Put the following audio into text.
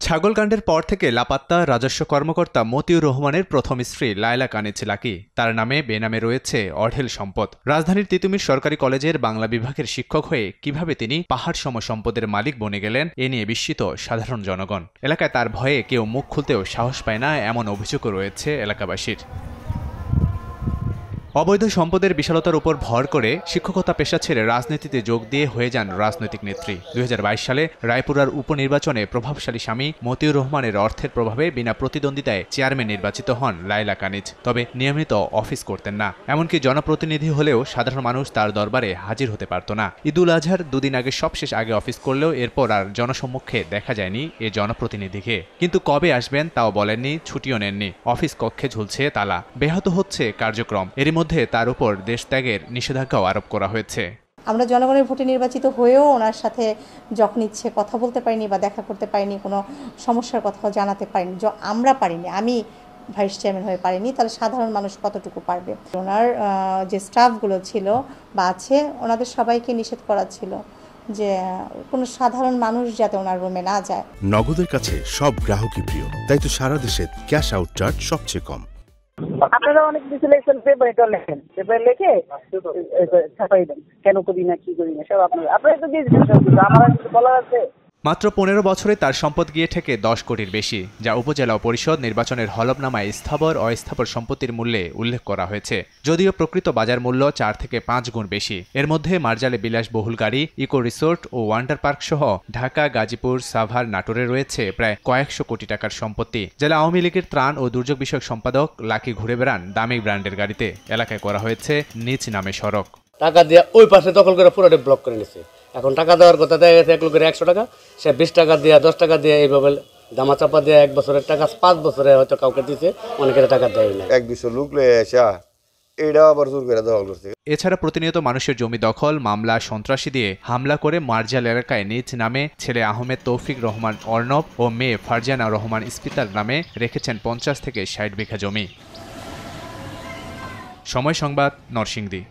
ছাগলকাণ্ডের পর থেকে লাপাত্তা রাজস্ব কর্মকর্তা মতিউর রহমানের প্রথম স্ত্রী লায়লা কানিজ লাকি। তার নামে বেনামে রয়েছে অঢেল সম্পদ। রাজধানীর তিতুমির সরকারি কলেজের বাংলা বিভাগের শিক্ষক হয়ে কিভাবে তিনি পাহাড় সম সম্পদের মালিক বনে গেলেন, এ নিয়ে বিস্মিত সাধারণ জনগণ। এলাকায় তার ভয়ে কেউ মুখ খুলতেও সাহস পায় না, এমন অভিযোগও রয়েছে এলাকাবাসীর। অবৈধ সম্পদের বিশালতার উপর ভর করে শিক্ষকতা পেশা ছেড়ে রাজনীতিতে যোগ দিয়ে হয়ে যান রাজনৈতিক নেত্রী। 2022 সালে রায়পুরার উপনির্বাচনে প্রভাবশালী স্বামী মতিউর রহমানের অর্থের প্রভাবে বিনা প্রতিদ্বন্দ্বিতায় চেয়ারম্যান নির্বাচিত হন লায়লা কানিজ। তবে নিয়মিত অফিস করতেন না, এমনকি জনপ্রতিনিধি হলেও সাধারণ মানুষ তার দরবারে হাজির হতে পারত না। ঈদুল আজহার দুদিন আগে সবশেষ আগে অফিস করলেও এরপর আর জনসম্মুখে দেখা যায়নি এ জনপ্রতিনিধিকে। কিন্তু কবে আসবেন তাও বলেননি, ছুটিও নেননি। অফিস কক্ষে ঝুলছে তালা, ব্যাহত হচ্ছে কার্যক্রম। এরই মধ্যে তার উপর দেশত্যাগের নিষেধাজ্ঞাও আরোপ করা হয়েছে। আমরা জনগণের ভোটে নির্বাচিত হয়েও ওনার সাথে যখন ইচ্ছে কথা বলতে পারিনি বা দেখা করতে পারিনি, কোনো সমস্যার কথাও জানাতে পারিনি। আমরা পারিনি, আমি ভাইস চেয়ারম্যান হয়ে পারিনি, তাহলে সাধারণ মানুষ কতটুকু পারবে? ওনার যে স্টাফগুলো ছিল বা আছে, ওনাদের সবাইকে নিষেধ করা ছিল যে কোনো সাধারণ মানুষ যাতে ওনার রুমে না যায়। নগদের কাছে সব গ্রাহকই প্রিয়, তাই তো সারা দেশে ক্যাশ আউট চার্জ সবচেয়ে কম। আপনারা অনেক কিছু লেখেন, পেপার লেখেন, পেপার লিখে ছাপাই দেন, কেন করি না কি করি না সব আপনারা তো দিয়ে দিচ্ছেন, আমার কিছু বলার আছে? মাত্র 15 বছরে তার সম্পদ গিয়ে ঠেকে 10 কোটির বেশি, যা উপজেলা পরিষদ নির্বাচনের হলফনামায় স্থাবর অস্থাবর সম্পত্তির মূল্যে উল্লেখ করা হয়েছে। যদিও প্রকৃত বাজার মূল্য 4 থেকে 5 গুণ বেশি। এর মধ্যে মার্জালে বিলাসবহুল গাড়ি, ইকো রিসোর্ট ও ওয়ান্ডার পার্ক সহ ঢাকা, গাজীপুর, সাভার, নাটোরে রয়েছে প্রায় কয়েকশো কোটি টাকার সম্পত্তি। জেলা আওয়ামী লীগের ত্রাণ ও দুর্যোগ বিষয়ক সম্পাদক লাকি ঘুরে বেড়ান দামি ব্র্যান্ডের গাড়িতে। এলাকায় করা হয়েছে নিজ নামে সড়ক। টাকা দিয়ে ওই পাশে দখল করে পুরোটা ব্লক করে নিচ্ছে। এখন টাকা দেওয়ার কথা দেখা গেছে এক লোকের 100 টাকা, সে 20 টাকা দিয়ে 10 টাকা দিয়ে এইভাবে দামা চাপা দিয়ে 1 বছরের টাকা 5 বছরে হয়তো কাউকে দিচ্ছে, অনেকের টাকা দেয় না। 1-200 লোক লয়ে আসা এইটাও আবার জোর করে দখল করছে। এছাড়া প্রতিনিয়ত মানুষের জমি দখল, মামলা, সন্ত্রাসী দিয়ে হামলা করে মার্জাল এলাকায় নিজ নামে ছেলে আহমেদ তৌফিক রহমান অর্ণব ও মেয়ে ফারজানা রহমান ইস্পিতার নামে রেখেছেন 50 থেকে 60 বিঘা জমি। সময় সংবাদ, নরসিংদী।